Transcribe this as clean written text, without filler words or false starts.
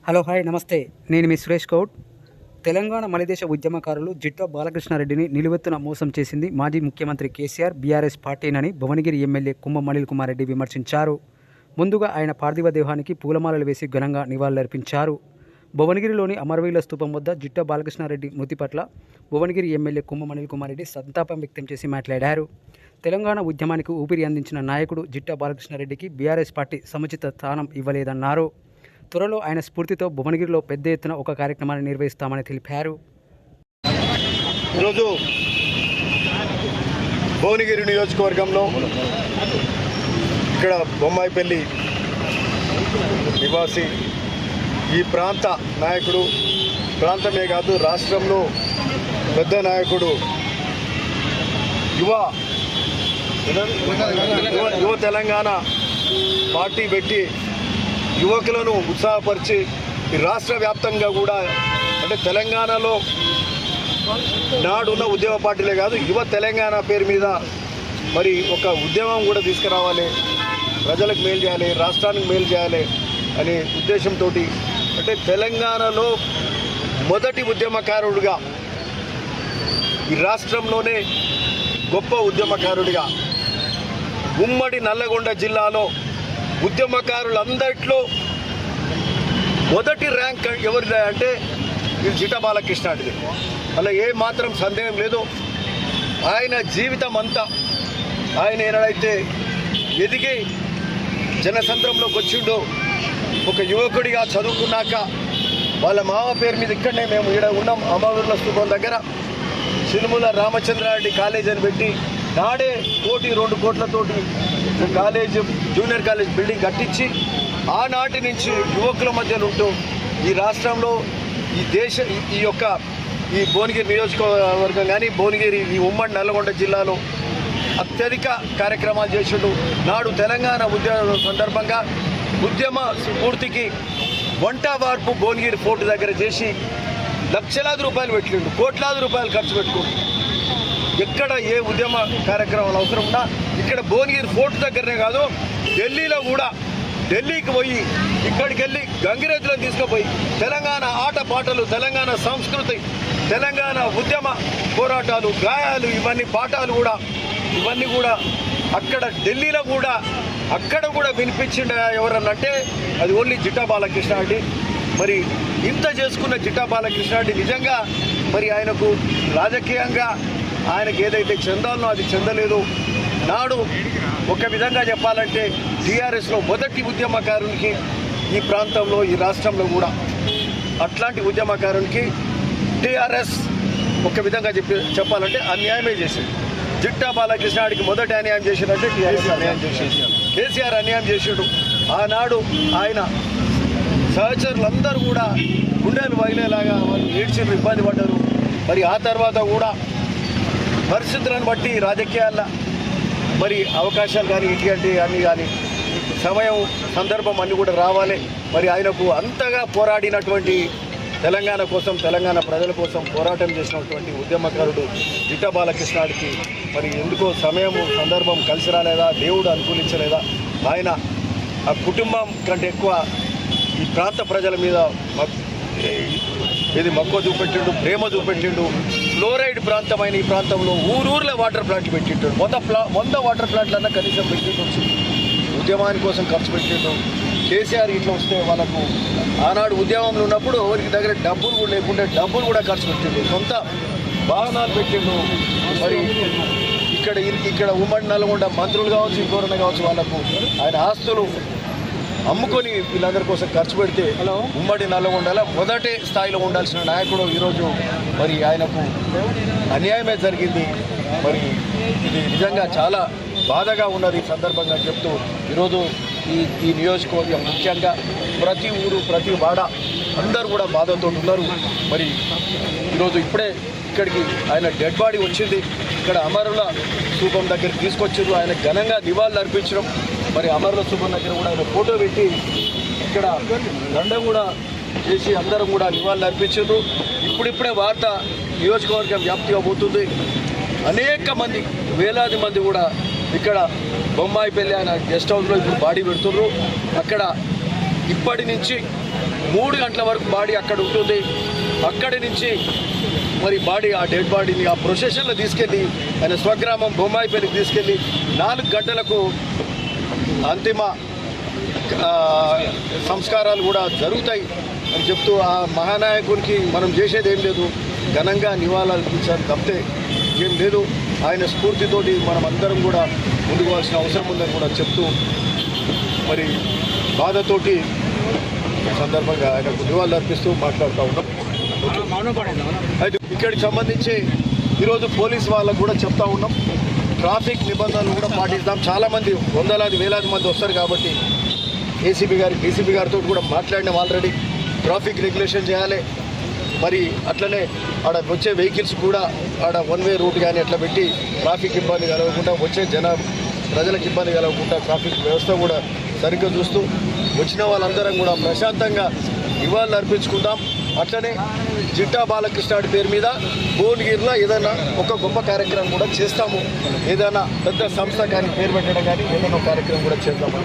Hello hi నమస్తే. నేను మీ సురేష్ గౌడ్. తెలంగాణ మలిదేశ ఉద్యమకారులు జిట్టా బాలకృష్ణారెడ్డిని నిలువెత్తున మోసం చేసింది మాజీ ముఖ్యమంత్రి కేసీఆర్ బీఆర్ఎస్ పార్టీనని భువనగిరి ఎమ్మెల్యే కుంభం అనిల్ కుమార్ రెడ్డి విమర్శించారు. ముందుగా ఆయన పార్థివ దేహానికి పూలమాలలు వేసి ఘనంగా నివాళులర్పించారు. భువనగిరిలోని అమరవీరుల స్తూపం వద్ద జిట్టా బాలకృష్ణారెడ్డి మృతి పట్ల భువనగిరి ఎమ్మెల్యే కుంభం అనిల్ కుమార్ రెడ్డి సంతాపం వ్యక్తం చేసి మాట్లాడారు. తెలంగాణ ఉద్యమానికి ఊపిరి అందించిన నాయకుడు జిట్టా బాలకృష్ణారెడ్డికి బీఆర్ఎస్ పార్టీ సముచిత స్థానం ఇవ్వలేదన్నారు. త్వరలో ఆయన స్ఫూర్తితో భువనగిరిలో పెద్ద ఎత్తున ఒక కార్యక్రమాన్ని నిర్వహిస్తామని తెలిపారు. ఈరోజు భువనగిరి నియోజకవర్గంలో ఇక్కడ బొమ్మాయిపల్లి నివాసి ఈ ప్రాంత నాయకుడు, ప్రాంతమే కాదు రాష్ట్రంలో పెద్ద నాయకుడు, యువ తెలంగాణ పార్టీ పెట్టి యువకులను ఉత్సాహపరిచి ఈ రాష్ట్ర వ్యాప్తంగా కూడా, అంటే తెలంగాణలో నాడున్న ఉద్యమ పార్టీలే కాదు యువ తెలంగాణ పేరు మీద మరి ఒక ఉద్యమం కూడా తీసుకురావాలి, ప్రజలకు మేలు చేయాలి, రాష్ట్రానికి మేలు చేయాలి అనే ఉద్దేశంతో, అంటే తెలంగాణలో మొదటి ఉద్యమకారుడిగా, ఈ రాష్ట్రంలోనే గొప్ప ఉద్యమకారుడిగా, ఉమ్మడి నల్లగొండ జిల్లాలో ఉద్యమకారులందరిలో మొదటి ర్యాంక్ ఎవరిది అంటే ఇది జిట్టా బాలకృష్ణారెడ్డి. అలా ఏ మాత్రం సందేహం లేదు. ఆయన జీవితం అంతా ఆయన ఏనాడైతే ఎదిగి జనసంద్రంలోకి వచ్చిండో, ఒక యువకుడిగా చదువుకున్నాక వాళ్ళ మామ పేరు మీద ఇక్కడనే మేము ఇక్కడ ఉన్నాం అమరవీరుల స్తూపం దగ్గర సినుముల రామచంద్రారెడ్డి కాలేజ్ అని పెట్టి నాడే 1-2 కోట్లతోటి కాలేజ్, జూనియర్ కాలేజ్ బిల్డింగ్ కట్టించి ఆనాటి నుంచి యువకుల మధ్యలో ఉంటూ ఈ రాష్ట్రంలో ఈ భువనగిరి నియోజకవర్గం కానీ భువనగిరి ఈ ఉమ్మడి నల్లగొండ జిల్లాలో అత్యధిక కార్యక్రమాలు చేసిండు. నాడు తెలంగాణ ఉద్యమం సందర్భంగా ఉద్యమ స్ఫూర్తికి వంట వార్పు భువనగిరి ఫోర్టు దగ్గర చేసి లక్షలాది రూపాయలు పెట్టిండు, కోట్లాది రూపాయలు ఖర్చు పెట్టుకుంటు. ఎక్కడ ఏ ఉద్యమ కార్యక్రమాలు అవసరం ఉన్నా ఇక్కడ భువనగిరి ఫోర్టు దగ్గరనే కాదు, ఢిల్లీలో కూడా, ఢిల్లీకి పోయి ఇక్కడికి వెళ్ళి గంగిరెద్దులను తీసుకుపోయి తెలంగాణ ఆట పాటలు, తెలంగాణ సంస్కృతి, తెలంగాణ ఉద్యమ పోరాటాలు, గాయాలు, ఇవన్నీ పాఠాలు కూడా, ఇవన్నీ కూడా అక్కడ ఢిల్లీలో కూడా అక్కడ కూడా వినిపించిండ ఎవరన్నంటే అది ఓన్లీ జిట్టా బాలకృష్ణారెడ్డి. మరి ఇంత చేసుకున్న జిట్టా బాలకృష్ణారెడ్డి నిజంగా మరి ఆయనకు రాజకీయంగా ఆయనకు ఏదైతే చెందాలనో అది చెందలేదు. నాడు ఒక విధంగా చెప్పాలంటే టీఆర్ఎస్లో మొదటి ఉద్యమకారునికి ఈ ప్రాంతంలో, ఈ రాష్ట్రంలో కూడా అట్లాంటి ఉద్యమకారునికి టీఆర్ఎస్ ఒక విధంగా చెప్పాలంటే అన్యాయమే చేసింది. జిట్టా బాలకృష్ణారెడ్డికి మొదటి అన్యాయం చేసిందంటే టీఆర్ఎస్ అన్యాయం చేసింది, కేసీఆర్ అన్యాయం చేసాడు. ఆనాడు ఆయన సహచరులందరూ కూడా గుండెలు వగిలేలాగా వాళ్ళు ఏడ్చిండ్రు, ఇబ్బంది పడ్డారు. మరి ఆ తర్వాత కూడా పరిస్థితులను బట్టి రాజకీయాల్లో మరి అవకాశాలు కానీ ఇటువంటి అన్నీ కానీ సమయం, సందర్భం అన్నీ కూడా రావాలి. మరి ఆయనకు అంతగా పోరాడినటువంటి తెలంగాణ కోసం, తెలంగాణ ప్రజల కోసం పోరాటం చేసినటువంటి ఉద్యమకారుడు జిట్టా బాలకృష్ణారెడ్డికి మరి ఎందుకో సమయం, సందర్భం కలిసి రాలేదా, దేవుడు అనుకూలించలేదా, ఆయన ఆ కుటుంబం కంటే ఎక్కువ ఈ ప్రాంత ప్రజల మీద ఇది మక్కువ చూపెట్టిండు, ప్రేమ చూపెట్టిండు. ఫ్లోరైడ్ ప్రాంతమైన ఈ ప్రాంతంలో ఊరూర్లో వాటర్ ప్లాంట్లు పెట్టిండు. 100 వాటర్ ప్లాంట్లన్నా కనీసం పెట్టిండు. ఉద్యమాని కోసం ఖర్చు పెట్టిండు. కేసీఆర్ ఇట్లా వస్తే వాళ్ళకు ఆనాడు ఉద్యమంలో ఉన్నప్పుడు వారికి దగ్గర డబ్బులు కూడా లేకుంటే డబ్బులు కూడా ఖర్చు పెట్టిండు, సొంత వాహనాలు పెట్టిండు. మరి ఇక్కడ ఉమ్మడి నల్లగొండ మంత్రులు కావచ్చు, ఇంకోరన్నా కావచ్చు, వాళ్ళకు ఆయన ఆస్తులు అమ్ముకొని వీళ్ళందరి కోసం ఖర్చు పెడితే ఉమ్మడి నల్లగొండలో మొదటి స్థాయిలో ఉండాల్సిన నాయకుడు ఈరోజు మరి ఆయనకు అన్యాయమే జరిగింది. మరి ఇది నిజంగా చాలా బాధగా ఉన్నది. ఈ సందర్భంగా చెప్తూ ఈరోజు ఈ నియోజకవర్గం ముఖ్యంగా ప్రతి ఊరు, ప్రతి వాడ అందరూ కూడా బాధతో ఉన్నారు. మరి ఈరోజు ఇప్పుడే ఇక్కడికి ఆయన డెడ్ బాడీ వచ్చింది, ఇక్కడ అమరుల స్తూపం దగ్గరికి తీసుకొచ్చారు. ఆయన ఘనంగా నివాళులు అర్పించడం, మరి అమరుల స్తూపం దగ్గర కూడా ఆయన ఫోటో పెట్టి ఇక్కడ దండం కూడా చేసి అందరం కూడా నివాళులు అర్పించారు. ఇప్పుడిప్పుడే వార్త నియోజకవర్గం వ్యాప్తిగా పోతుంది. అనేక మంది, వేలాది మంది కూడా ఇక్కడ బొమ్మాయిపల్లి ఆయన గెస్ట్ హౌస్లో ఇప్పుడు బాడీ పెడుతున్నారు. అక్కడ ఇప్పటి నుంచి 3 గంటల వరకు బాడీ అక్కడ ఉంటుంది. అక్కడి నుంచి మరి బాడీ ఆ డెడ్ బాడీని ఆ ప్రొసెషన్లో తీసుకెళ్ళి ఆయన స్వగ్రామం బొమ్మాయిపల్లికి తీసుకెళ్ళి 4 గంటలకు అంతిమ సంస్కారాలు కూడా జరుగుతాయి అని చెప్తూ ఆ మహానాయకునికి మనం చేసేది ఏం లేదు, ఘనంగా నివాళులర్పించాలి తప్పితే ఏం లేదు. ఆయన స్ఫూర్తితోటి మనం అందరం కూడా ముందుకు పోవాల్సిన అవసరం ఉందని కూడా చెప్తూ మరి బాధతోటి సందర్భంగా ఆయనకు నివాళులు అర్పిస్తూ మాట్లాడుతూ ఉన్నాం. అయితే ఇక్కడికి సంబంధించి ఈరోజు పోలీస్ వాళ్ళకు కూడా చెప్తా ఉన్నాం, ట్రాఫిక్ నిబంధనలు కూడా పాటిస్తాం. చాలామంది వందలాది వేలాది మంది వస్తారు కాబట్టి ఏసీబీ గారి డీసీపీ గారితో కూడా మాట్లాడినాం ఆల్రెడీ. ట్రాఫిక్ రెగ్యులేషన్ చేయాలి, మరి అట్లనే ఆడ వచ్చే వెహికల్స్ కూడా ఆడ 1 వే రూట్ కానీ అట్లా పెట్టి ట్రాఫిక్ ఇబ్బంది కలగకుండా వచ్చే ప్రజలకు ఇబ్బంది కలగకుండా ట్రాఫిక్ వ్యవస్థ కూడా సరిగ్గా చూస్తూ వచ్చిన వాళ్ళందరం కూడా ప్రశాంతంగా నివాళులు అర్పించుకుందాం. అట్లనే జిట్టా బాలకృష్ణ పేరు మీద భువనగిరిలో ఏదైనా ఒక గొప్ప కార్యక్రమం కూడా చేస్తాము. ఏదైనా పెద్ద సంస్థ కానీ పేరు పెట్టడం కానీ ఏదైనా కార్యక్రమం కూడా చేద్దాము.